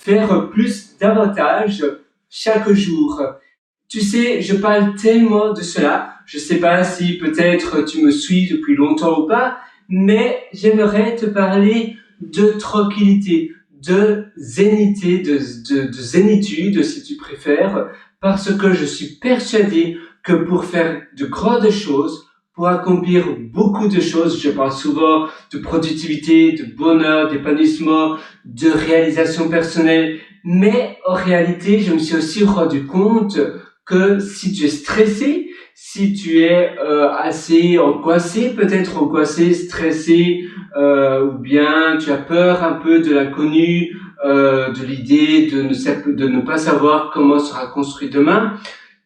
faire plus davantage chaque jour. Tu sais, je parle tellement de cela. Je sais pas si peut-être tu me suis depuis longtemps ou pas, mais j'aimerais te parler de tranquillité, de zénité, de zénitude si tu préfères, parce que je suis persuadé que pour faire de grandes choses, pour accomplir beaucoup de choses, je parle souvent de productivité, de bonheur, d'épanouissement, de réalisation personnelle, mais en réalité, je me suis aussi rendu compte que si tu es stressé, si tu es assez angoissé, peut-être angoissé, stressé, ou bien tu as peur un peu de l'inconnu, de l'idée de ne pas savoir comment sera construit demain,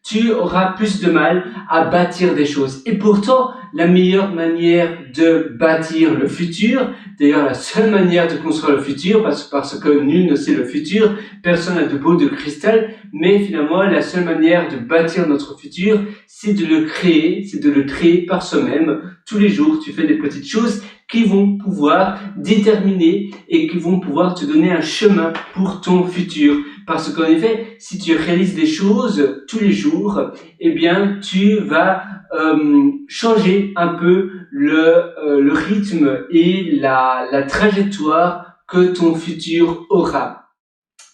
tu auras plus de mal à bâtir des choses. Et pourtant, la meilleure manière de bâtir le futur, d'ailleurs la seule manière de construire le futur, parce que nul ne sait le futur, personne n'a de boule de cristal, mais finalement la seule manière de bâtir notre futur, c'est de le créer par soi-même. Tous les jours, tu fais des petites choses qui vont pouvoir déterminer et qui vont pouvoir te donner un chemin pour ton futur. Parce qu'en effet, si tu réalises des choses tous les jours, eh bien, tu vas changer un peu le rythme et la trajectoire que ton futur aura.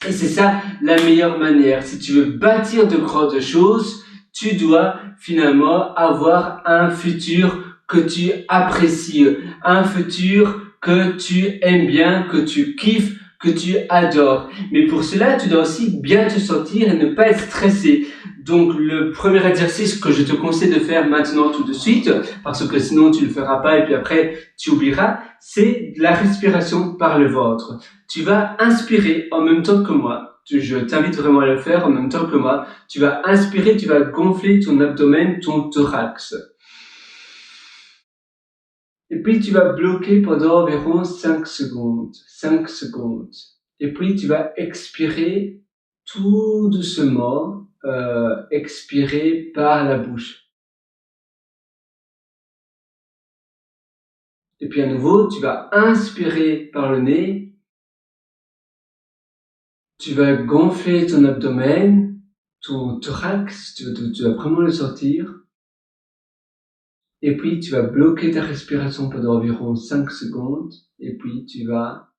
Et c'est ça la meilleure manière. Si tu veux bâtir de grandes choses, tu dois finalement avoir un futur que tu apprécies, un futur que tu aimes bien, que tu kiffes, que tu adores. Mais pour cela, tu dois aussi bien te sentir et ne pas être stressé. Donc, le premier exercice que je te conseille de faire maintenant tout de suite, parce que sinon tu le feras pas et puis après tu oublieras, c'est la respiration par le ventre. Tu vas inspirer en même temps que moi. Je t'invite vraiment à le faire en même temps que moi. Tu vas inspirer, tu vas gonfler ton abdomen, ton thorax. Et puis, tu vas bloquer pendant environ 5 secondes. 5 secondes. Et puis, tu vas expirer tout doucement, expirer par la bouche. Et puis, à nouveau, tu vas inspirer par le nez. Tu vas gonfler ton abdomen, ton thorax, tu vas vraiment le sentir. Et puis, tu vas bloquer ta respiration pendant environ 5 secondes. Et puis, tu vas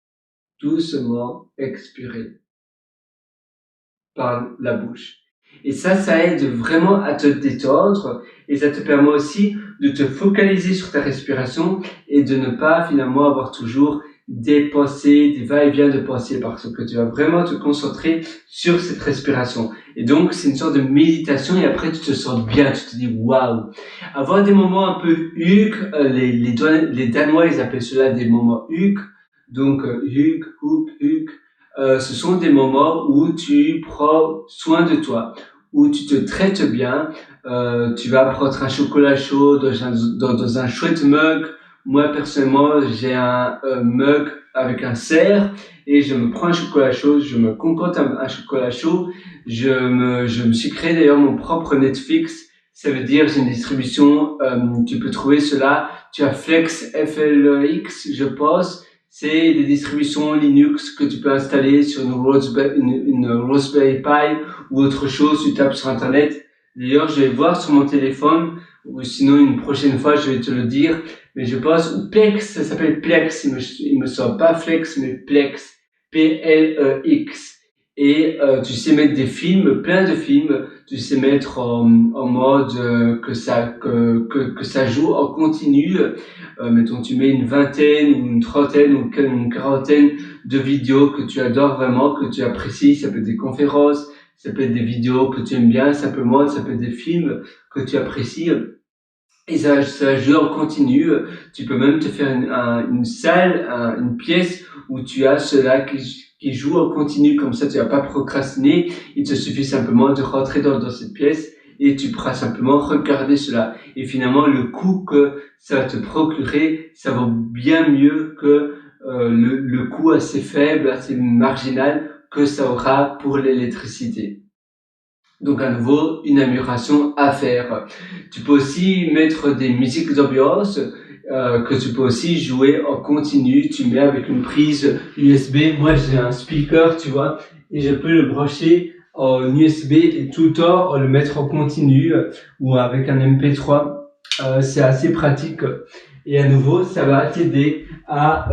doucement expirer par la bouche. Et ça aide vraiment à te détendre. Et ça te permet aussi de te focaliser sur ta respiration et de ne pas finalement avoir toujours des pensées, des va-et-vient de pensées, parce que tu vas vraiment te concentrer sur cette respiration. Et donc, c'est une sorte de méditation et après, tu te sens bien, tu te dis waouh. Avoir des moments un peu hug, les Danois, ils appellent cela des moments hug. Donc, hug, ce sont des moments où tu prends soin de toi, où tu te traites bien. Tu vas prendre un chocolat chaud dans un chouette mug. Moi, personnellement, j'ai un mug avec un cerf et je me prends un chocolat chaud, je me concocte un chocolat chaud. Je me suis créé d'ailleurs mon propre Netflix. Ça veut dire, j'ai une distribution, tu peux trouver cela. Tu as Flex, FLX, je pense. C'est des distributions Linux que tu peux installer sur une Raspberry Pi ou autre chose. Tu tapes sur Internet. D'ailleurs, je vais voir sur mon téléphone, ou sinon une prochaine fois, je vais te le dire. Mais je pense, ou Plex, ça s'appelle Plex. Il me sort pas Flex, mais Plex. Plex. Et tu sais mettre des films, plein de films. Tu sais mettre en mode que ça joue en continu. Mettons, tu mets une vingtaine ou une trentaine ou une quarantaine de vidéos que tu adores vraiment, que tu apprécies. Ça peut être des conférences, ça peut être des vidéos que tu aimes bien simplement, ça peut être des films que tu apprécies. Et ça joue en continu. Tu peux même te faire une salle, une pièce où tu as cela qui joue en continu. Comme ça, tu vas pas procrastiner. Il te suffit simplement de rentrer dans cette pièce et tu pourras simplement regarder cela. Et finalement, le coût que ça va te procurer, ça vaut bien mieux que le coût assez faible, assez marginal que ça aura pour l'électricité. Donc à nouveau, une amélioration à faire. Tu peux aussi mettre des musiques d'ambiance que tu peux aussi jouer en continu. Tu mets avec une prise USB. Moi, j'ai un speaker, tu vois, et je peux le brancher en USB et tout le temps le mettre en continu ou avec un MP3. C'est assez pratique et à nouveau ça va t'aider à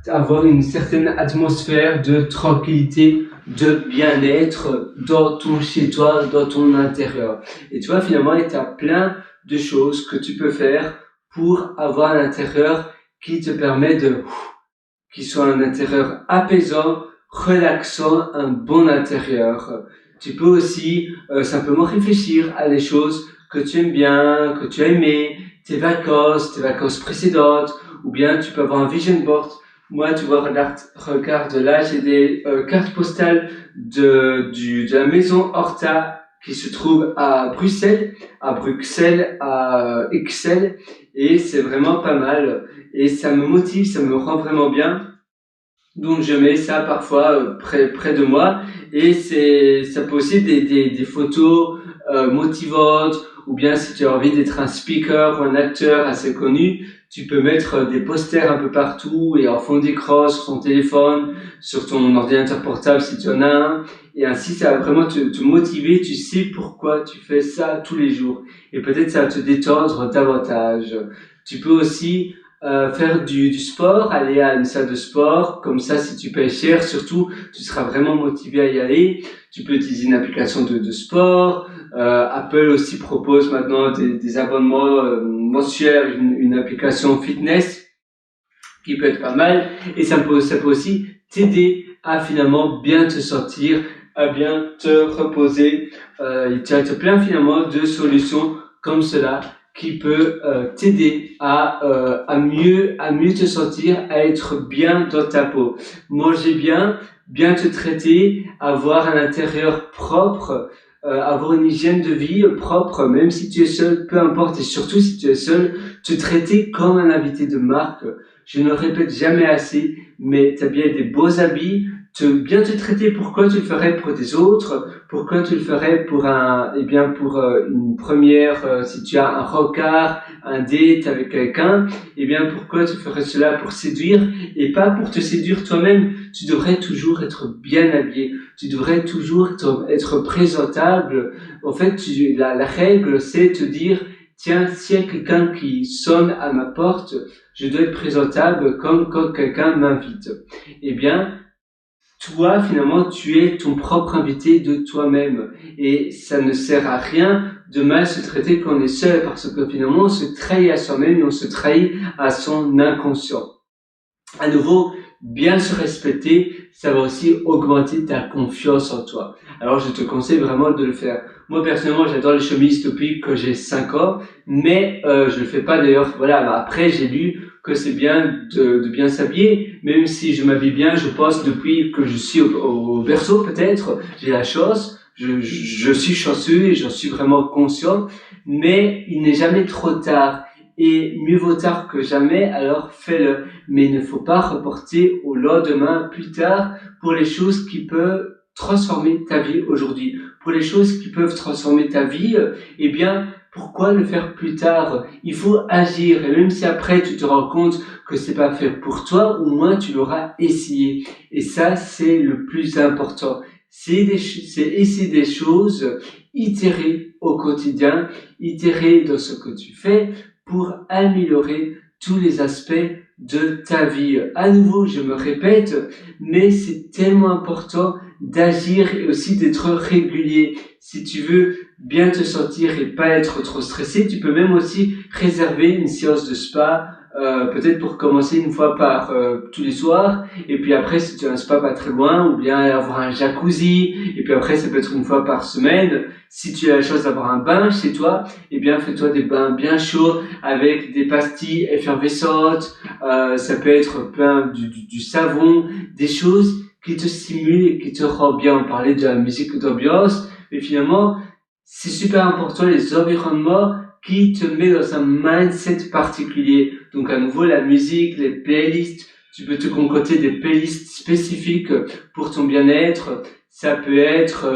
avoir une certaine atmosphère de tranquillité, de bien-être dans ton chez toi, dans ton intérieur. Et tu vois, finalement, il y a plein de choses que tu peux faire pour avoir un intérieur qui te permet qui soit un intérieur apaisant, relaxant, un bon intérieur. Tu peux aussi simplement réfléchir à les choses que tu aimes bien, que tu as aimé, tes vacances précédentes, ou bien tu peux avoir un vision board. Moi, tu vois, regarde là, j'ai des cartes postales de la maison Horta qui se trouve à Bruxelles, à Excel, et c'est vraiment pas mal. Et ça me motive, ça me rend vraiment bien. Donc je mets ça parfois près de moi et ça peut aussi des photos motivantes ou bien si tu as envie d'être un speaker ou un acteur assez connu, tu peux mettre des posters un peu partout et en fond d'écran sur ton téléphone, sur ton ordinateur portable si tu en as un, et ainsi ça va vraiment te motiver, tu sais pourquoi tu fais ça tous les jours et peut-être ça va te détendre davantage. Tu peux aussi faire du sport, aller à une salle de sport, comme ça si tu payes cher, surtout tu seras vraiment motivé à y aller. Tu peux utiliser une application de sport. Apple aussi propose maintenant des abonnements mensuels, une application fitness qui peut être pas mal, et ça peut aussi t'aider à finalement bien te sentir, à bien te reposer. Il y a plein finalement de solutions comme cela qui peut t'aider à mieux te sentir, à être bien dans ta peau. Manger bien te traiter, avoir un intérieur propre, avoir une hygiène de vie propre, même si tu es seul, peu importe, et surtout si tu es seul, te traiter comme un invité de marque. Je ne le répète jamais assez, mais tu as bien des beaux habits, bien te traiter. Pourquoi tu le ferais pour des autres? Pourquoi tu le ferais pour une première, si tu as un rencard, un date avec quelqu'un, pourquoi tu ferais cela pour séduire et pas pour te séduire toi-même? Tu devrais toujours être bien habillé. Tu devrais toujours être présentable. En fait, la règle, c'est te dire, tiens, s'il y a quelqu'un qui sonne à ma porte, je dois être présentable comme quand quelqu'un m'invite. Toi, finalement, tu es ton propre invité de toi-même. Et ça ne sert à rien de mal se traiter quand on est seul, parce que finalement, on se trahit à soi-même et on se trahit à son inconscient. À nouveau, bien se respecter, ça va aussi augmenter ta confiance en toi. Alors, je te conseille vraiment de le faire. Moi, personnellement, j'adore les chemises depuis que j'ai 5 ans, mais je le fais pas d'ailleurs. Voilà, après, j'ai lu que c'est bien de bien s'habiller, même si je m'habille bien, je pense depuis que je suis au berceau, peut-être, j'ai la chance. Je suis chanceux et j'en suis vraiment conscient, mais il n'est jamais trop tard. Et mieux vaut tard que jamais, alors fais-le. Mais il ne faut pas reporter au lendemain, plus tard, pour les choses qui peuvent transformer ta vie aujourd'hui. Pour les choses qui peuvent transformer ta vie, pourquoi le faire plus tard? Il faut agir. Et même si après tu te rends compte que c'est pas fait pour toi, au moins tu l'auras essayé. Et ça, c'est le plus important. C'est essayer des choses, itérer au quotidien, itérer dans ce que tu fais, pour améliorer tous les aspects de ta vie. À nouveau, je me répète, mais c'est tellement important d'agir et aussi d'être régulier. Si tu veux bien te sentir et pas être trop stressé, tu peux même aussi réserver une séance de spa, peut-être pour commencer une fois par tous les soirs, et puis après si tu as un spa pas très loin, ou bien avoir un jacuzzi, et puis après ça peut être une fois par semaine. Si tu as la chance d'avoir un bain chez toi, fais-toi des bains bien chauds avec des pastilles effervescentes, ça peut être plein du savon, des choses qui te stimulent et qui te rendent bien. On parlait de la musique d'ambiance, mais finalement, c'est super important les environnements qui te met dans un mindset particulier. Donc à nouveau, la musique, les playlists, Tu peux te concocter des playlists spécifiques pour ton bien-être. Ça peut être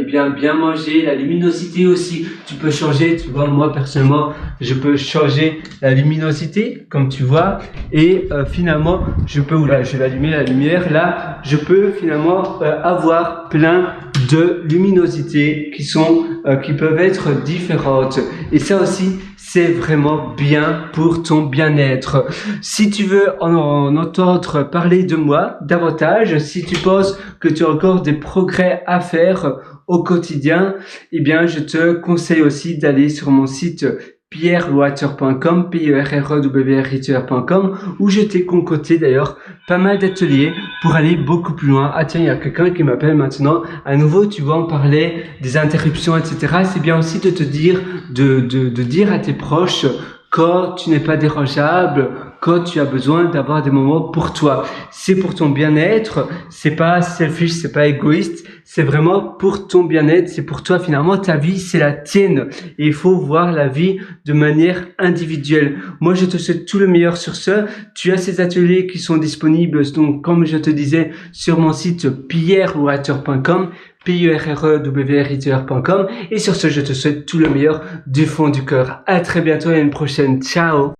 bien manger, la luminosité aussi. Tu peux changer, tu vois, moi personnellement, je peux changer la luminosité, comme tu vois, et finalement, je vais allumer la lumière. Là, je peux finalement avoir plein de luminosités qui peuvent être différentes. Et ça aussi, c'est vraiment bien pour ton bien-être. Si tu veux en entendre parler de moi davantage, si tu penses que tu as encore des progrès à faire au quotidien, eh bien, je te conseille aussi d'aller sur mon site pierrewater.com, pierrewriter.com, où je t'ai concocté d'ailleurs pas mal d'ateliers pour aller beaucoup plus loin. Ah tiens, il y a quelqu'un qui m'appelle maintenant. À nouveau, tu vois, on parlait des interruptions, etc. C'est bien aussi de te dire, de dire à tes proches quand tu n'es pas dérangeable, quand tu as besoin d'avoir des moments pour toi. C'est pour ton bien-être, c'est pas selfish, c'est pas égoïste, c'est vraiment pour ton bien-être, c'est pour toi finalement, ta vie, c'est la tienne. Et il faut voir la vie de manière individuelle. Moi, je te souhaite tout le meilleur sur ce. Tu as ces ateliers qui sont disponibles, donc, comme je te disais, sur mon site pierrewriter.com, pierrewriter.com. Et sur ce, je te souhaite tout le meilleur du fond du cœur. À très bientôt et à une prochaine. Ciao!